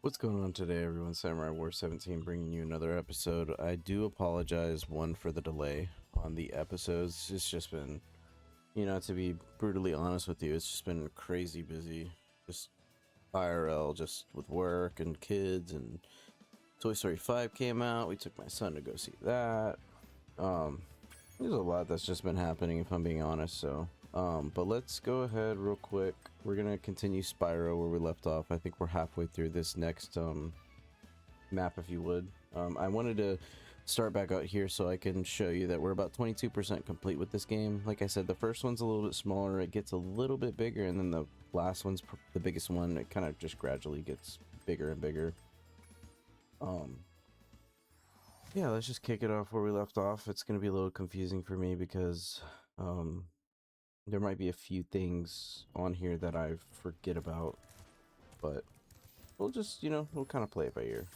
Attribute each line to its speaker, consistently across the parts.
Speaker 1: What's going on today, everyone? Samurai War 17 bringing you another episode. I do apologize, one, for the delay on the episodes. It's just been, to be brutally honest with you, it's just been crazy busy. Just IRL, just with work and kids, and Toy Story 5 came out. We took my son to go see that. There's a lot that's just been happening, if I'm being honest, so... but let's go ahead real quick. We're gonna continue Spyro where we left off. I think we're halfway through this next map, if you would. I wanted to start back out here so I can show you that we're about 22% complete with this game. Like I said, the first one's a little bit smaller, it gets a little bit bigger, and then the last one's the biggest one. It kind of just gradually gets bigger and bigger. Yeah, let's just kick it off where we left off. It's gonna be a little confusing for me because there might be a few things on here that I forget about, but we'll just, we'll kind of play it by ear.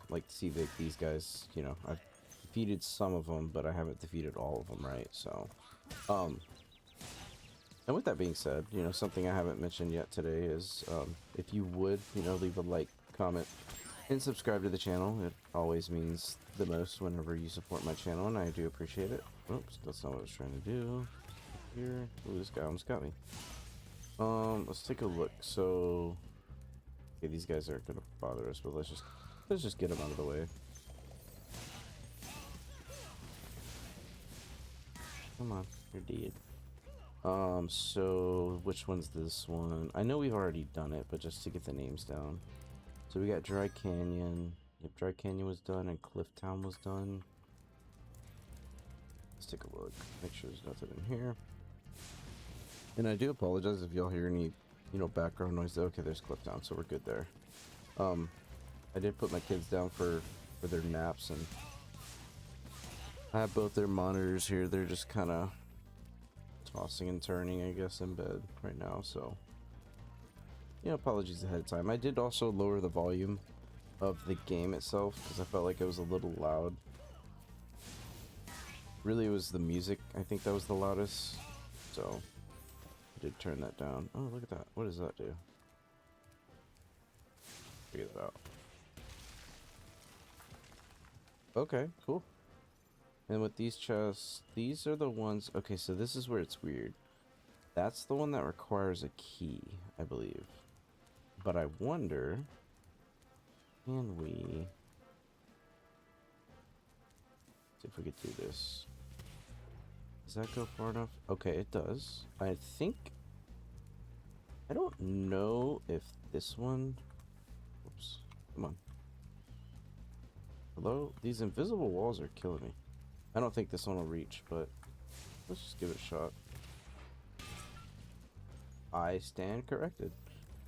Speaker 1: Like, see that these guys, I've defeated some of them, but I haven't defeated all of them, right? So, and with that being said, something I haven't mentioned yet today is, if you would, leave a like, comment, and subscribe to the channel. It always means the most whenever you support my channel, and I do appreciate it. Oops, that's not what I was trying to do. Here. Ooh, this guy almost got me. Let's take a look. So, okay, these guys aren't gonna bother us, but let's just get them out of the way. Come on, you're dead. So which one's this one? I know we've already done it, but just to get the names down. So we got Dry Canyon. Yep, Dry Canyon was done, and Cliff Town was done. Let's take a look. Make sure there's nothing in here. And I do apologize if y'all hear any, background noise. Okay, there's Cliff Town, so we're good there. I did put my kids down for their naps, and I have both their monitors here. They're just kind of tossing and turning, I guess, in bed right now, so apologies ahead of time. I did also lower the volume of the game itself because I felt like it was a little loud. Really, it was the music, I think, that was the loudest, so I did turn that down. Oh, look at that. What does that do? Figure that out. Okay, cool. And with these chests, these are the ones... Okay, so this is where it's weird. That's the one that requires a key, I believe. But I wonder... Can we... See if we could do this. Does that go far enough? Okay, it does. I think... I don't know if this one... Oops. Come on. Hello? These invisible walls are killing me. I don't think this one will reach, but let's just give it a shot. I stand corrected.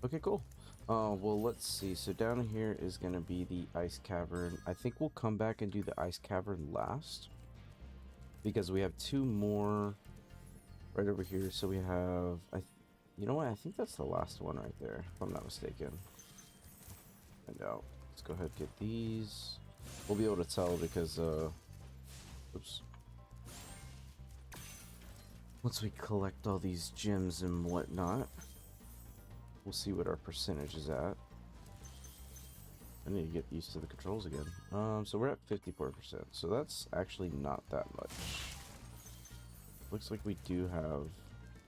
Speaker 1: Okay, cool. Well, let's see. So down here is going to be the ice cavern. I think we'll come back and do the ice cavern last, because we have two more right over here. So we have, you know what? I think that's the last one right there, if I'm not mistaken. Find out. Let's go ahead and get these. We'll be able to tell because, oops. Once we collect all these gems and whatnot, we'll see what our percentage is at. I need to get used to the controls again. So we're at 54%, so that's actually not that much. Looks like we do have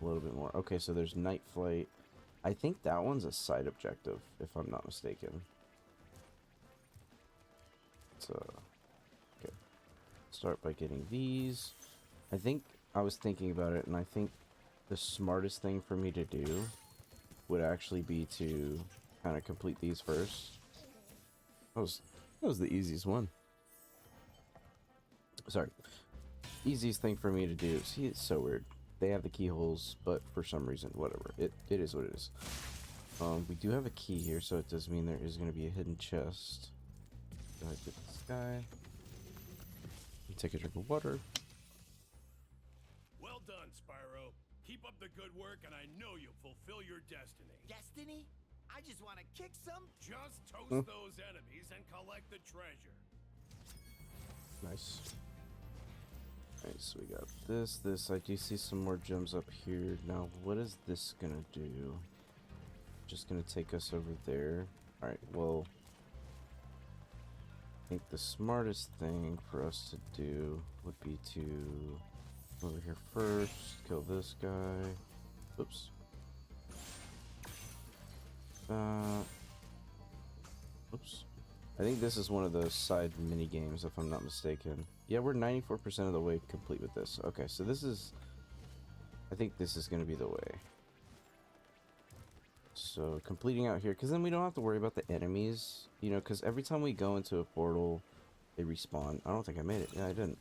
Speaker 1: a little bit more. Okay, so there's Night Flight. I think that one's a side objective, if I'm not mistaken. So, okay. Start by getting these. I think I was thinking about it, and I think the smartest thing for me to do would actually be to kind of complete these first. That was the easiest one. Sorry. Easiest thing for me to do. See, it's so weird. They have the keyholes, but for some reason, whatever. It is what it is. We do have a key here, so it does mean there is going to be a hidden chest. Go ahead, get this guy. Take a drink of water.
Speaker 2: Well done, Spyro. Keep up the good work, and I know you'll fulfill your destiny.
Speaker 3: Destiny? I just want to kick some...
Speaker 2: Just toast those enemies and collect the treasure.
Speaker 1: Nice. Alright, so we got this. I do see some more gems up here. Now, what is this gonna do? Just gonna take us over there. Alright, well, think the smartest thing for us to do would be to over here first, kill this guy. Oops. Oops. I think this is one of those side mini games, if I'm not mistaken. Yeah, we're 94% of the way complete with this. Okay, so this is... I think this is going to be the way. So, completing out here, because then we don't have to worry about the enemies. You know, because every time we go into a portal, they respawn. I don't think I made it. Yeah, I didn't.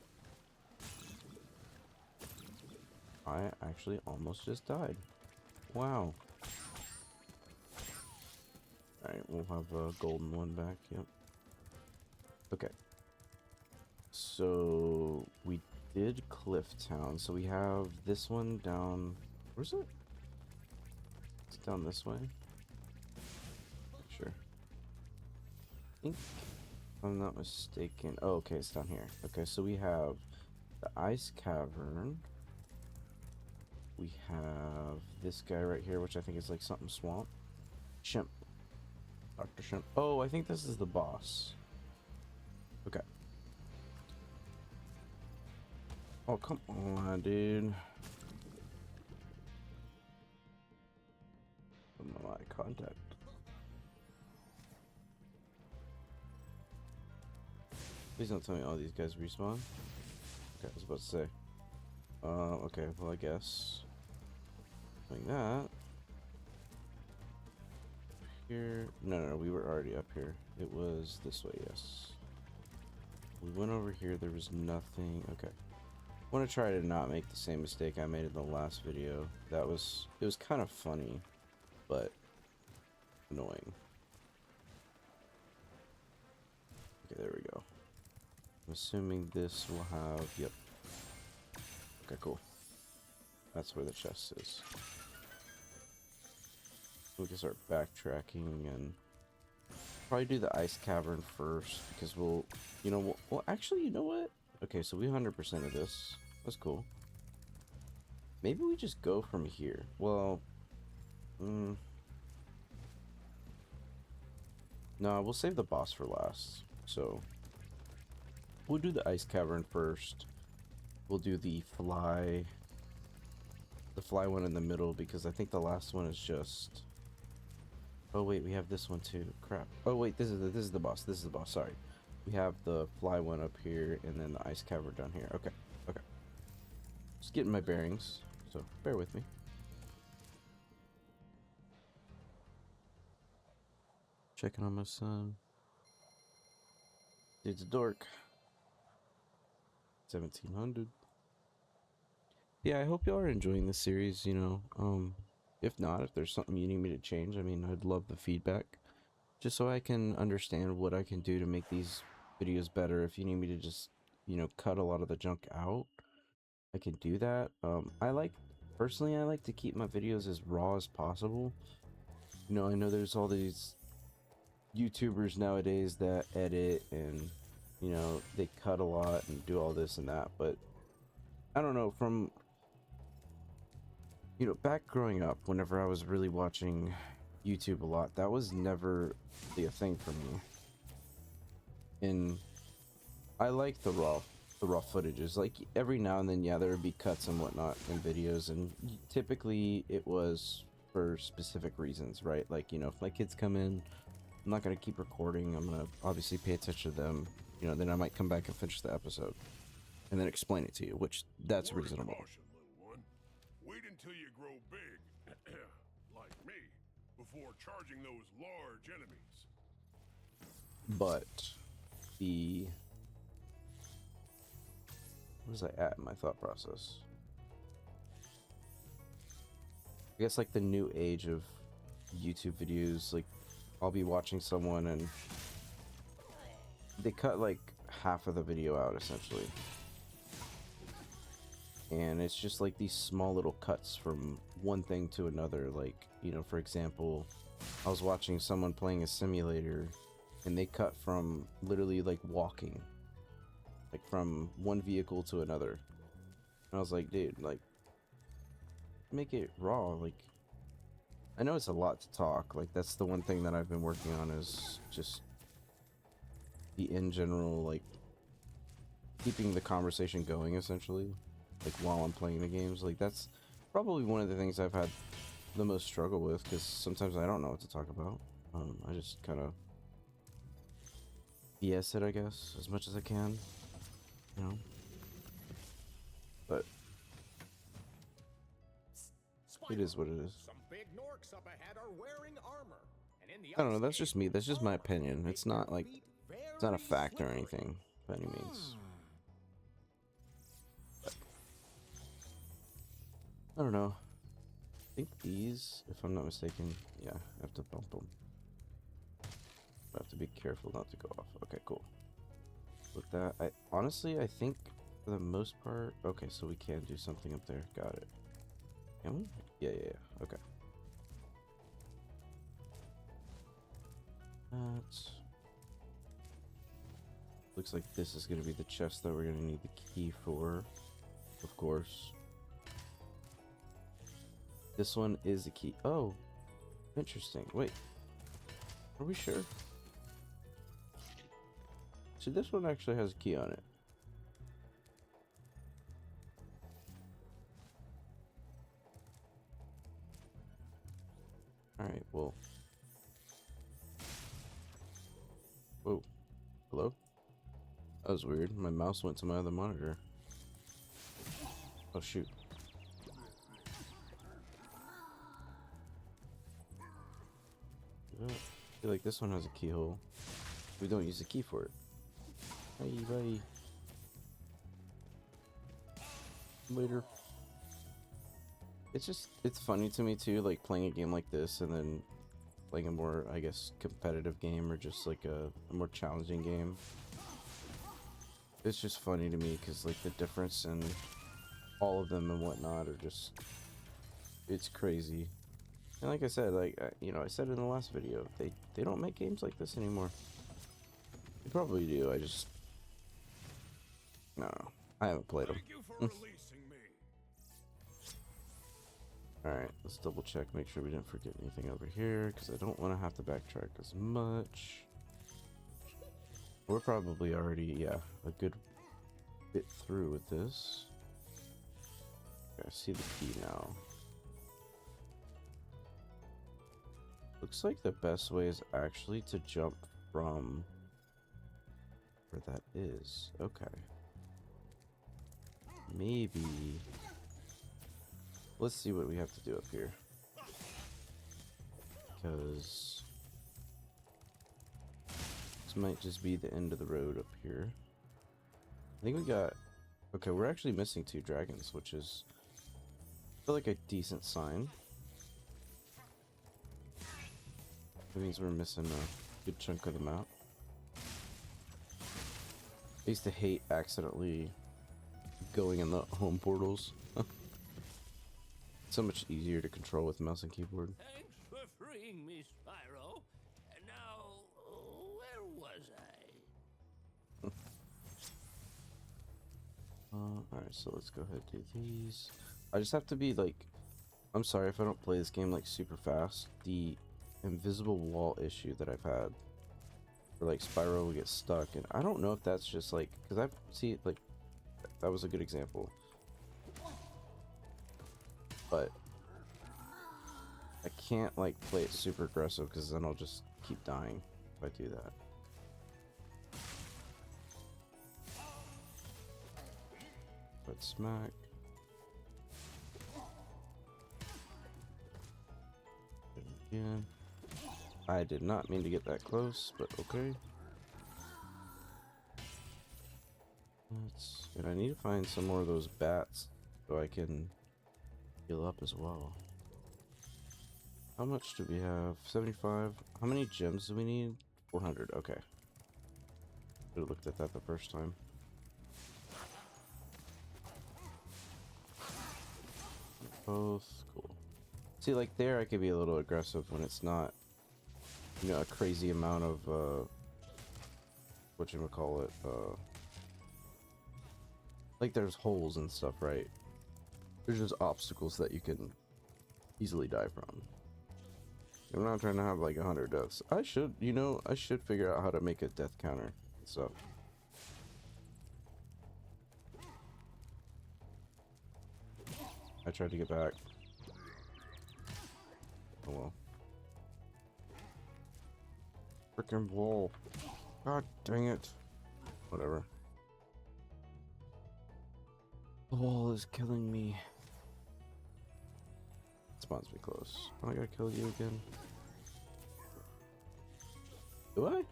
Speaker 1: I actually almost just died. Wow. Alright, we'll have a golden one back. Yep. Okay. So, we did Cliff Town. So, we have this one down... Where's it? It's down this way. Sure. I think, if I'm not mistaken... Oh, okay, it's down here. Okay, so we have the Ice Cavern. We have this guy right here, which I think is like something swamp. Shimp. Dr. Shimp. Oh, I think this is the boss. Okay. Oh, come on, dude. My contact. Please don't tell me all these guys respawn. Okay, I was about to say. Okay, well, I guess. Doing that. Here. No, we were already up here. It was this way, yes. We went over here, there was nothing. Okay. I want to try to not make the same mistake I made in the last video. It was kind of funny, but annoying. Okay, there we go. I'm assuming this will have, yep. Okay, cool. That's where the chest is. We can start backtracking and probably do the ice cavern first because we'll, you know, well actually, you know what? Okay, so we 100% of this. That's cool. Maybe we just go from here. Well, no, we'll save the boss for last. So we'll do the ice cavern first. We'll do the fly one in the middle because I think the last one is just. Oh wait, we have this one too. Crap. Oh wait, this is the boss. This is the boss. Sorry, we have the fly one up here and then the ice cavern down here. Okay, okay. Just getting my bearings, so bear with me. Checking on my son. Dude's a dork. 1700. Yeah, I hope y'all are enjoying this series, you know. If not, if there's something you need me to change, I mean, I'd love the feedback. Just so I can understand what I can do to make these videos better. If you need me to just, you know, cut a lot of the junk out, I can do that. Personally, I like to keep my videos as raw as possible. You know, I know there's all these YouTubers nowadays that edit and, you know, they cut a lot and do all this and that, but I don't know, from, you know, back growing up, whenever I was really watching YouTube a lot, that was never really a thing for me. And I like the raw footages. Like every now and then, yeah, there would be cuts and whatnot in videos, and typically it was for specific reasons, right? Like, you know, if my kids come in, I'm not gonna keep recording. I'm gonna obviously pay attention to them. You know, then I might come back and finish the episode, and then explain it to you, which that's reasonable.
Speaker 2: Caution, little one. Wait until you grow big, like me, before charging those large enemies.
Speaker 1: But the where was I at in my thought process? I guess like the new age of YouTube videos, like I'll be watching someone and they cut like half of the video out essentially. And it's just like these small little cuts from one thing to another. Like, you know, for example, I was watching someone playing a simulator and they cut from literally like walking, like from one vehicle to another. And I was like, dude, like, make it raw. Like, I know it's a lot to talk. Like, that's the one thing that I've been working on is just the in general, like, keeping the conversation going, essentially, like, while I'm playing the games. Like, that's probably one of the things I've had the most struggle with, because sometimes I don't know what to talk about. I just kind of BS it, I guess, as much as I can, you know? But it is what it is.
Speaker 4: Some big Gnorcs up ahead are wearing armor. And in the
Speaker 1: I don't know, that's
Speaker 4: ice
Speaker 1: just me. That's just my opinion. It's not like, it's not a fact or anything, by any means. But, I don't know. I think these, if I'm not mistaken, yeah, I have to bump them. I have to be careful not to go off. Okay, cool. With that, honestly, I think for the most part, okay, so we can do something up there. Got it. Can we? Yeah. Okay. Looks like this is going to be the chest that we're going to need the key for, of course. This one is the key. Oh, interesting. Wait, are we sure? See, this one actually has a key on it. Alright, well. Whoa. Hello? That was weird. My mouse went to my other monitor. Oh, shoot. I feel like this one has a keyhole. We don't use the key for it. Hey, buddy. Later. It's funny to me too, like playing a game like this and then playing a more, I guess, competitive game or just like a more challenging game. It's just funny to me because like the difference in all of them and whatnot are just, it's crazy. And like I said, like you know, I said in the last video, they don't make games like this anymore. They probably do. I just, I don't know. I haven't played them.
Speaker 2: Thank you for releasing me.
Speaker 1: Alright, let's double check, make sure we didn't forget anything over here, because I don't want to have to backtrack as much. We're probably already, yeah, a good bit through with this. Okay, I see the key now. Looks like the best way is actually to jump from where that is. Okay. Maybe... Let's see what we have to do up here. Because... this might just be the end of the road up here. I think we got... Okay, we're actually missing 2 dragons, which is... I feel like a decent sign. That means we're missing a good chunk of the map. I used to hate accidentally going in the home portals. So much easier to control with mouse and keyboard.
Speaker 5: Thanks for freeing me, Spyro. And now, where was I?
Speaker 1: Alright, so let's go ahead and do these. I just have to be like... I'm sorry if I don't play this game like super fast. The invisible wall issue that I've had. Where like Spyro will get stuck. And I don't know if that's just like... Because I've seen like... That was a good example. But... I can't like play it super aggressive because then I'll just keep dying if I do that. But smack. Again. I did not mean to get that close, but okay. And I need to find some more of those bats so I can heal up as well. How much do we have? 75. How many gems do we need? 400. Okay. Should have looked at that the first time. Both. Cool. See, like there I could be a little aggressive when it's not, you know, a crazy amount of, whatchamacallit, like there's holes and stuff, right? There's just obstacles that you can easily die from. I'm not trying to have like 100 deaths. I should, you know, I should figure out how to make a death counter. stuff. I tried to get back. Oh well. Frickin' wall. God dang it. Whatever. The wall is killing me. It spawns me close. Oh, I gotta kill you again. Do I?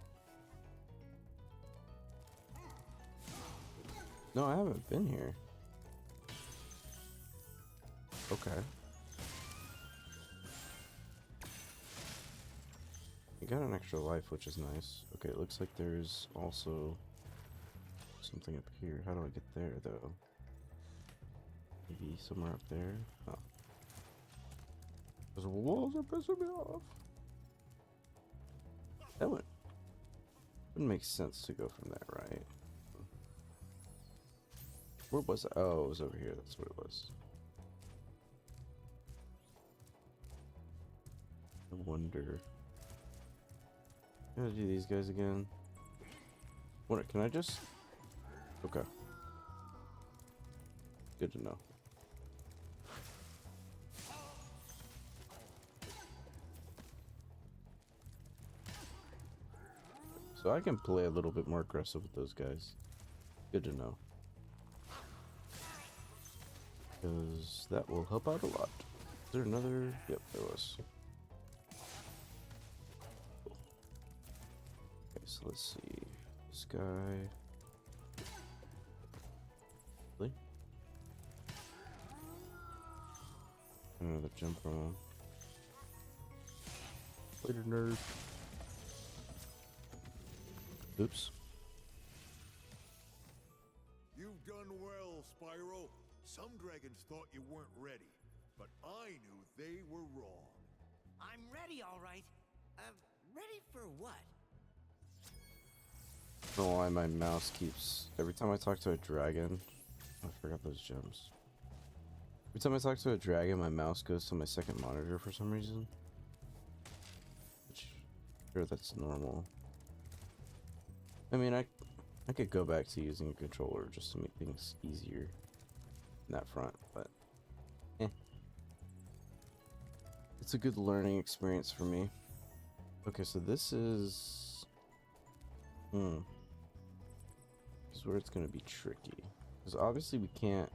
Speaker 1: No, I haven't been here. Okay. You got an extra life, which is nice. Okay, it looks like there's also something up here. How do I get there, though? Maybe somewhere up there? Oh. Those walls are pissing me off. That wouldn't make sense to go from there, right? Where was it? Oh, it was over here. That's what it was. I wonder. Gotta do these guys again. What? Can I just? Okay. Good to know. So I can play a little bit more aggressive with those guys. Good to know. Because that will help out a lot. Is there another? Yep, there was. Okay, so let's see. This guy. Really? Another jump from. Later, nerd. Oops.
Speaker 2: You've done well, Spyro. Some dragons thought you weren't ready, but I knew they were wrong.
Speaker 3: I'm ready, all right. Ready for what?
Speaker 1: I don't know why my mouse keeps... Every time I talk to a dragon... I forgot those gems. Every time I talk to a dragon, my mouse goes to my second monitor for some reason. Which... Sure, that's normal. I mean, I could go back to using a controller just to make things easier in that front, but eh. It's a good learning experience for me. Okay, so this is this is where it's gonna be tricky, because obviously we can't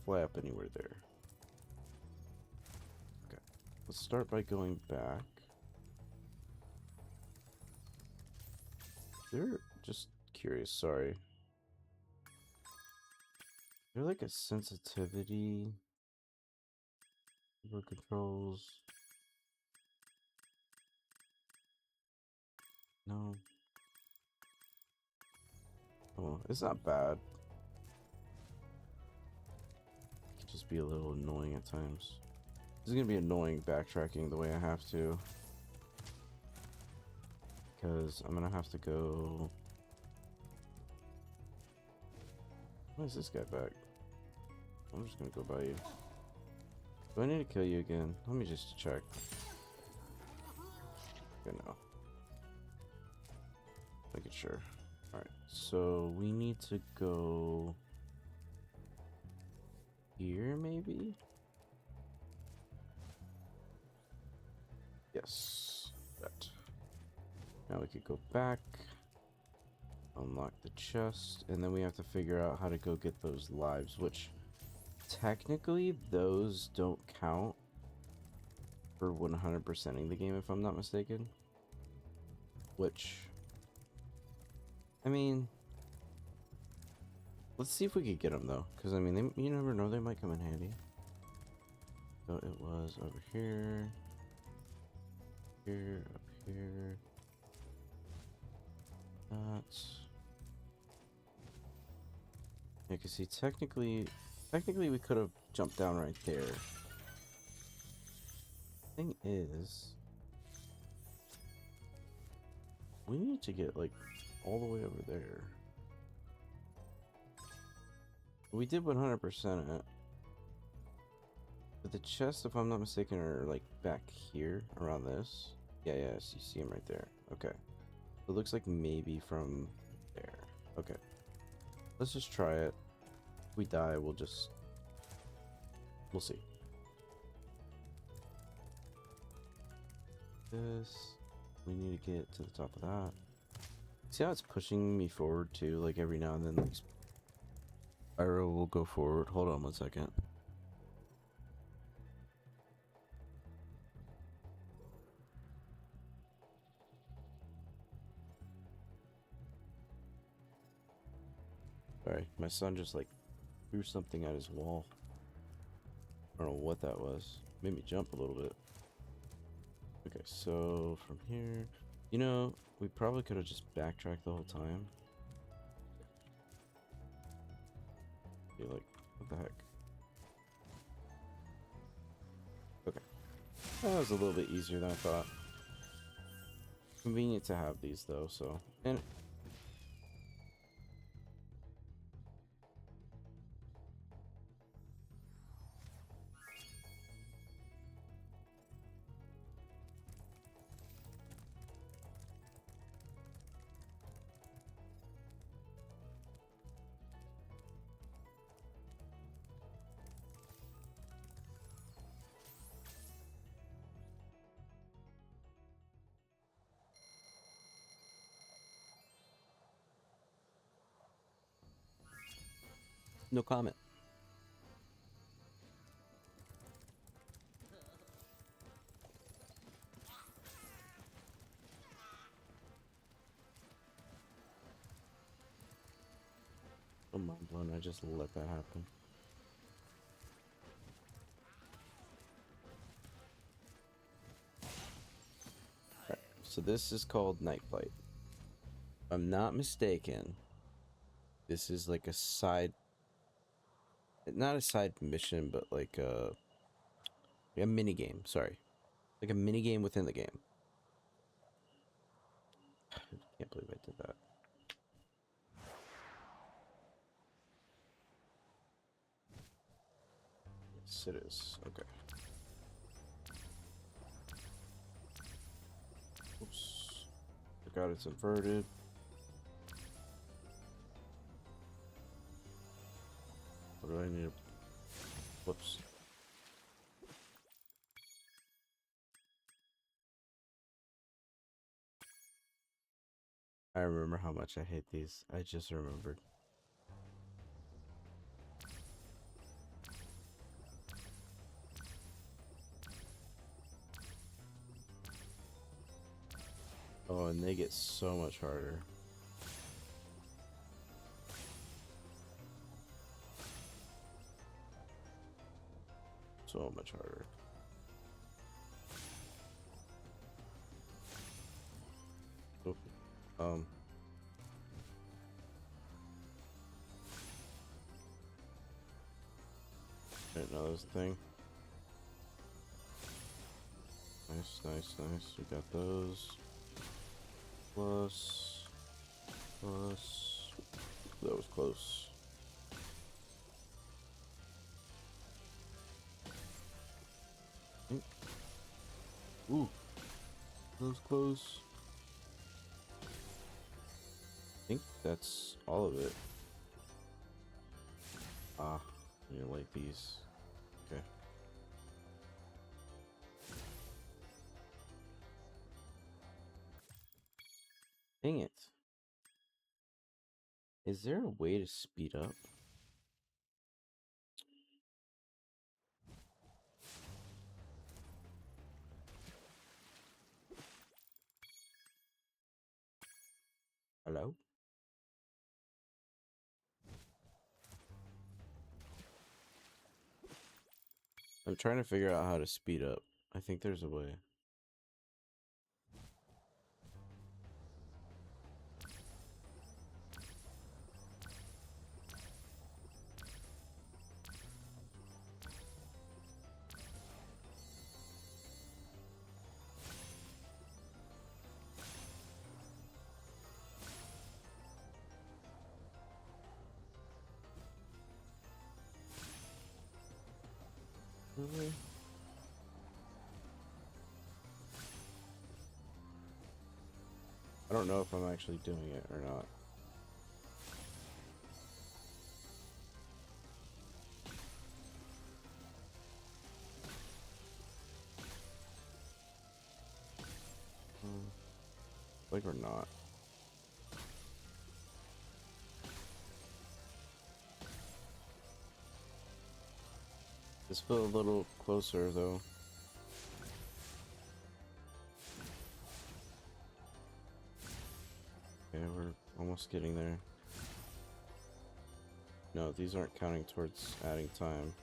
Speaker 1: fly up anywhere there. Okay, let's start by going back. They're just curious, sorry. They're like a sensitivity over controls. No. Oh, it's not bad. It could just be a little annoying at times. This is gonna be annoying backtracking the way I have to. Because I'm gonna have to go. Why is this guy back? I'm just gonna go by you. Do I need to kill you again? Let me just check. Okay, no. Making sure. Alright, so we need to go here, maybe? Yes, that. Now we could go back, unlock the chest, and then we have to figure out how to go get those lives, which technically those don't count for 100%ing the game if I'm not mistaken. Which, I mean, let's see if we could get them though, because I mean, you never know, they might come in handy. So it was over here, here, up here. Yeah, cause see, technically we could have jumped down right there. Thing is, we need to get like all the way over there. We did 100% it, but the chests, if I'm not mistaken, are like back here around this. Yeah, yes, you see them right there. Okay. It looks like maybe from Okay. Let's just try it. If we die, we'll see. This. We need to get to the top of that. See how it's pushing me forward too? Like every now and then, like Spyro will go forward. Hold on 1 second. Sorry, my son just like threw something at his wall. I don't know what that was. Made me jump a little bit. Okay, so from here, you know, we probably could have just backtracked the whole time. Be like, what the heck? Okay, that was a little bit easier than I thought. Convenient to have these though, so and. No comment. I'm mind blown. I just let that happen. Right, so this is called Night Flight. If I'm not mistaken, this is like a side, not a side mission, but like a mini game. Sorry, like a mini game within the game. I can't believe I did that. Yes, it is. Okay. Oops. Forgot it's inverted. What do I need to... Whoops. I remember how much I hate these. I just remembered. Oh, and they get so much harder. So much harder. Oh, didn't know that was a thing. Nice, nice, nice. We got those. Plus. That was close. Ooh. That was close. I think that's all of it. Ah, you like these. Okay. Dang it. Is there a way to speed up? Hello? I'm trying to figure out how to speed up. I think there's a way. Really? I don't know if I'm actually doing it or not. Like we're not. This feel a little closer though. Okay, we're almost getting there. No, these aren't counting towards adding time.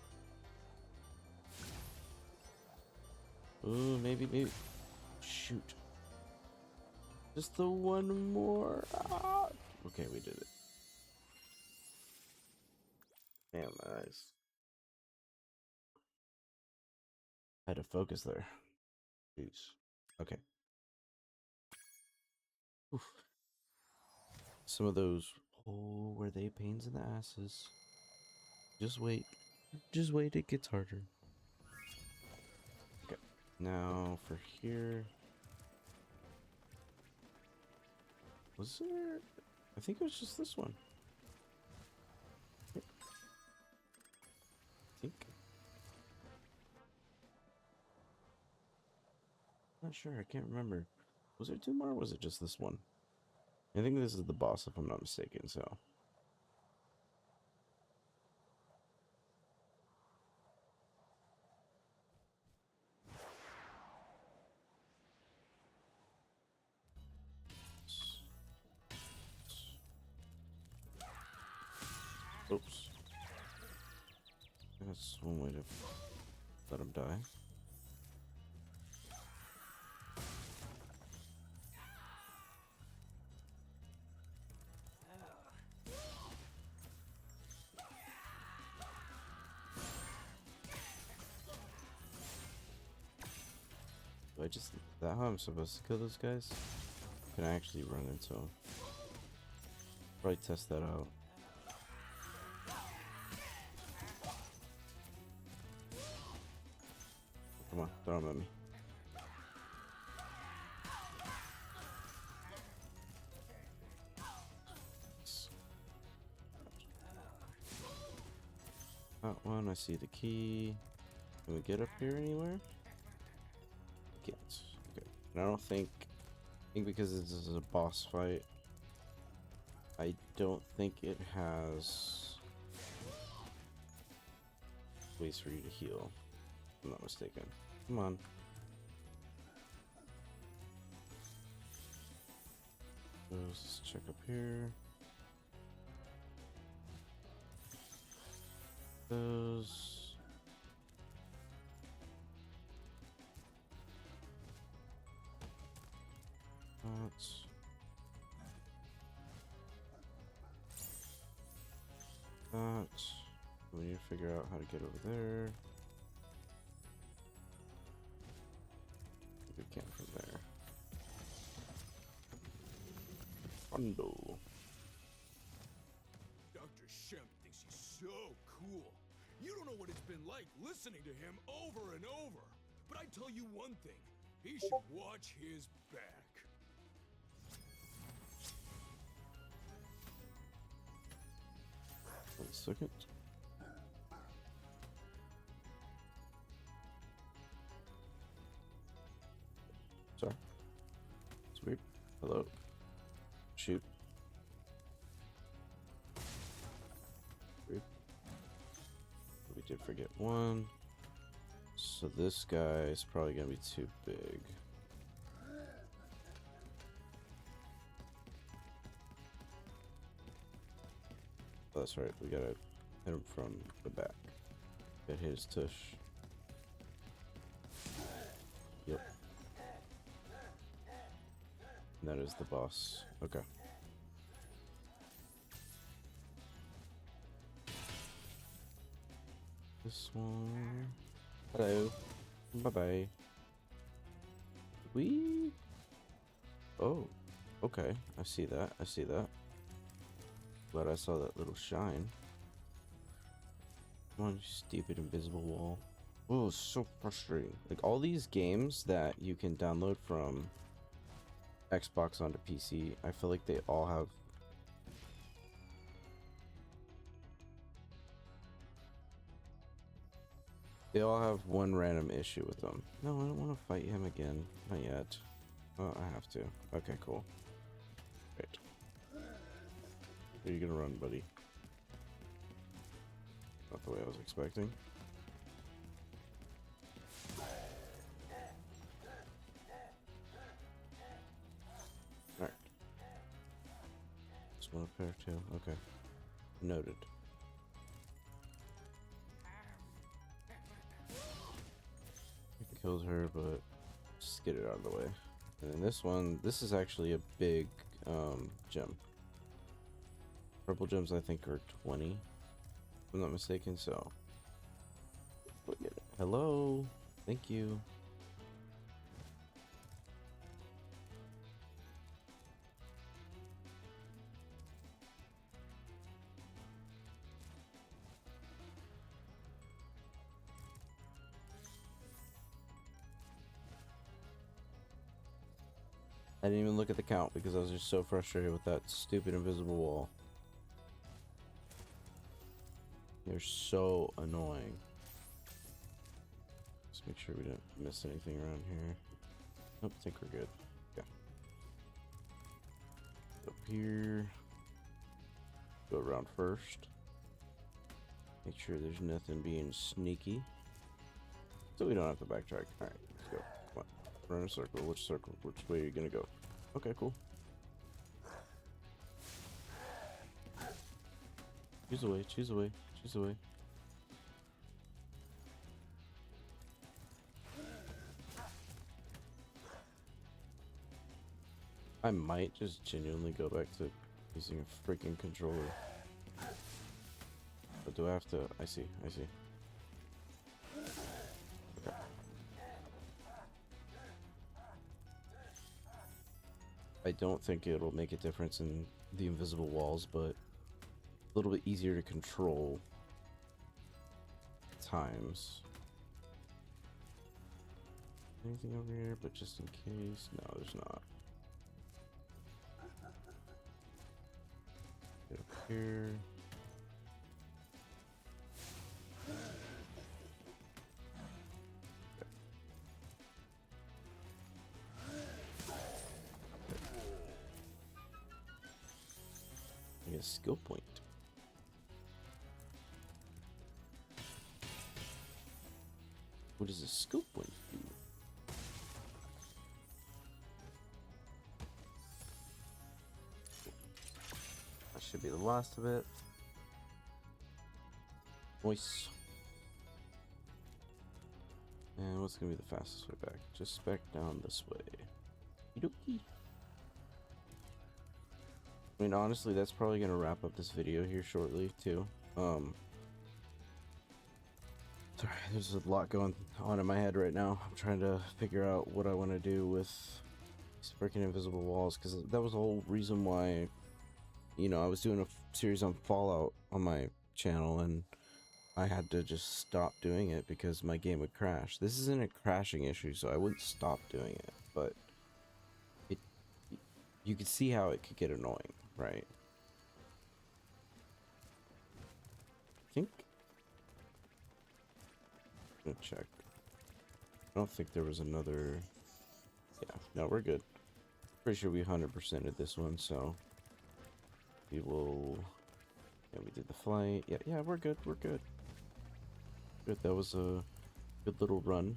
Speaker 1: Ooh, maybe. Shoot. Just the one more. Ah! Okay, we did it. Damn, my eyes. Had to focus there. Jeez. Okay. Oof. Some of those. Oh, were they pains in the asses? Just wait. Just wait, it gets harder. Okay. Now for here. Was there? I think it was just this one. I think. Not sure. I can't remember. Was there 2 more or was it just this one? I think this is the boss if I'm not mistaken, so. Oops. That's one way to let him die. Do I just... Is that how I'm supposed to kill those guys? Can I actually run into them? Probably test that out. Come on, throw them at me. That one, I see the key. Can we get up here anywhere? Can't. Okay. And I don't think... I think because this is a boss fight, I don't think it has ways for you to heal. If I'm not mistaken. Come on. Let's check up here. Those. That. We need to figure out how to get over there. We can from there. Fondo.
Speaker 2: Dr. Shemp thinks he's so cool. You don't know what it's been like listening to him over and over. But I tell you one thing, he should watch his back.
Speaker 1: 1 second. Sorry. It's weird. Hello. Shoot. Weird. We did forget one. So this guy is probably gonna be too big. Oh, that's right. We gotta hit him from the back. Gotta hit his tush. Yep. And that is the boss. Okay. This one. Hello. Bye-bye. We... Oh. Okay. I see that. I see that. Glad I saw that little shine. Come on, you stupid invisible wall. Oh, so frustrating. Like, all these games that you can download from Xbox onto PC, I feel like they all have... They all have one random issue with them. No, I don't want to fight him again. Not yet. Oh, I have to. Okay, cool. Great. Where are you gonna run, buddy? Not the way I was expecting. Alright. Just one up there too. Okay. Noted. It kills her, but just get it out of the way. And then this one, this is actually a big gem. Purple gems I think are 20, if I'm not mistaken, so look at it. Hello, thank you. I didn't even look at the count because I was just so frustrated with that stupid invisible wall. They're so annoying. Let's make sure we didn't miss anything around here. Nope, I think we're good. Yeah. Up here. Go around first. Make sure there's nothing being sneaky. So we don't have to backtrack. Alright, let's go. Come on. Run in a circle. Which circle? Which way are you gonna go? Okay, cool. Choose away, choose away, choose away. I might just genuinely go back to using a freaking controller. But do I have to? I see, I see. Okay. I don't think it'll make a difference in the invisible walls, but a little bit easier to control at times. Anything over here, but just in case? No, there's not. Get up here. I get a skill point. What does a skill point do? That should be the last of it. Nice. And what's gonna be the fastest way back? Just back down this way. Okey-dokey. I mean, honestly, that's probably gonna wrap up this video here shortly too. Sorry, there's a lot going on in my head right now. I'm trying to figure out what I want to do with these freaking invisible walls, because that was the whole reason why, you know, I was doing a series on Fallout on my channel, and I had to just stop doing it because my game would crash. This isn't a crashing issue, so I wouldn't stop doing it, but you could see how it could get annoying, right? I think I'm gonna check. I don't think there was another. Yeah, no, we're good. Pretty sure we 100%ed this one, so we will. Yeah, we did the flight. Yeah, we're good. We're good. Good. That was a good little run.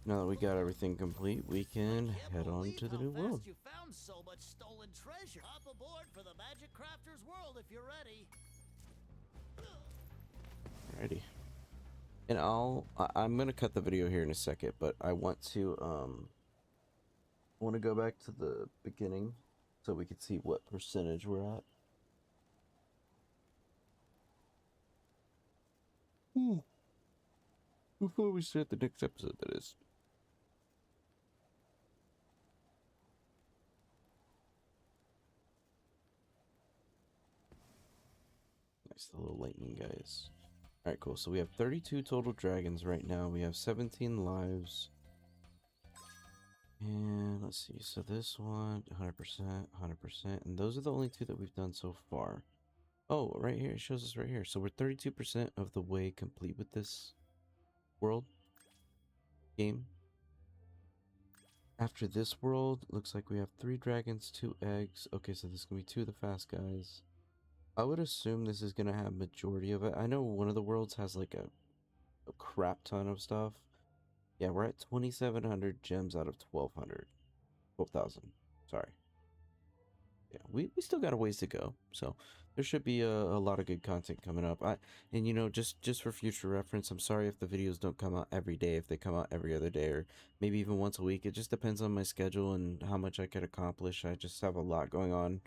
Speaker 1: Now that we got everything complete, we can head on to the new world.
Speaker 3: You found so much stolen treasure. Hop aboard for the Magic Crafter's world if you're ready.
Speaker 1: Alrighty. And I'm gonna cut the video here in a second, but I want to go back to the beginning so we can see what percentage we're at. Before we start the next episode, that is. Nice, the little lightning guys. Alright, cool. So we have 32 total dragons right now. We have 17 lives. And let's see. So this one, 100%, 100%. And those are the only two that we've done so far. Oh, right here. It shows us right here. So we're 32% of the way complete with this world game. After this world, looks like we have 3 dragons, 2 eggs. Okay, so this is gonna be 2 of the fast guys. I would assume this is gonna have majority of it. I know one of the worlds has like a crap ton of stuff. Yeah, we're at 2,700 gems out of 1,200. 12,000. Sorry. Yeah, we still got a ways to go. So there should be a lot of good content coming up. And you know, just for future reference, I'm sorry if the videos don't come out every day, if they come out every other day, or maybe even once a week. It just depends on my schedule and how much I could accomplish. I just have a lot going on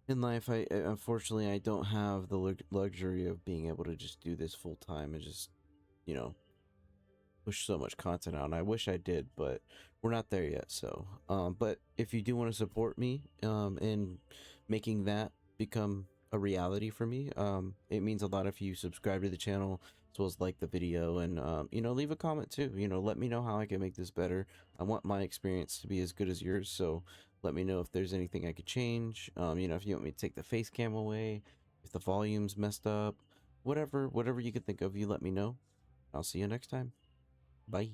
Speaker 1: in life. Unfortunately, I don't have the luxury of being able to just do this full time and just, you know, push so much content out. And I wish I did, but we're not there yet. So, but if you do want to support me, in making that become a reality for me, it means a lot if you subscribe to the channel as well as like the video and, you know, leave a comment too. You know, let me know how I can make this better. I want my experience to be as good as yours. So let me know if there's anything I could change. You know, if you want me to take the face cam away, if the volume's messed up, whatever you could think of, you let me know. I'll see you next time. Bye.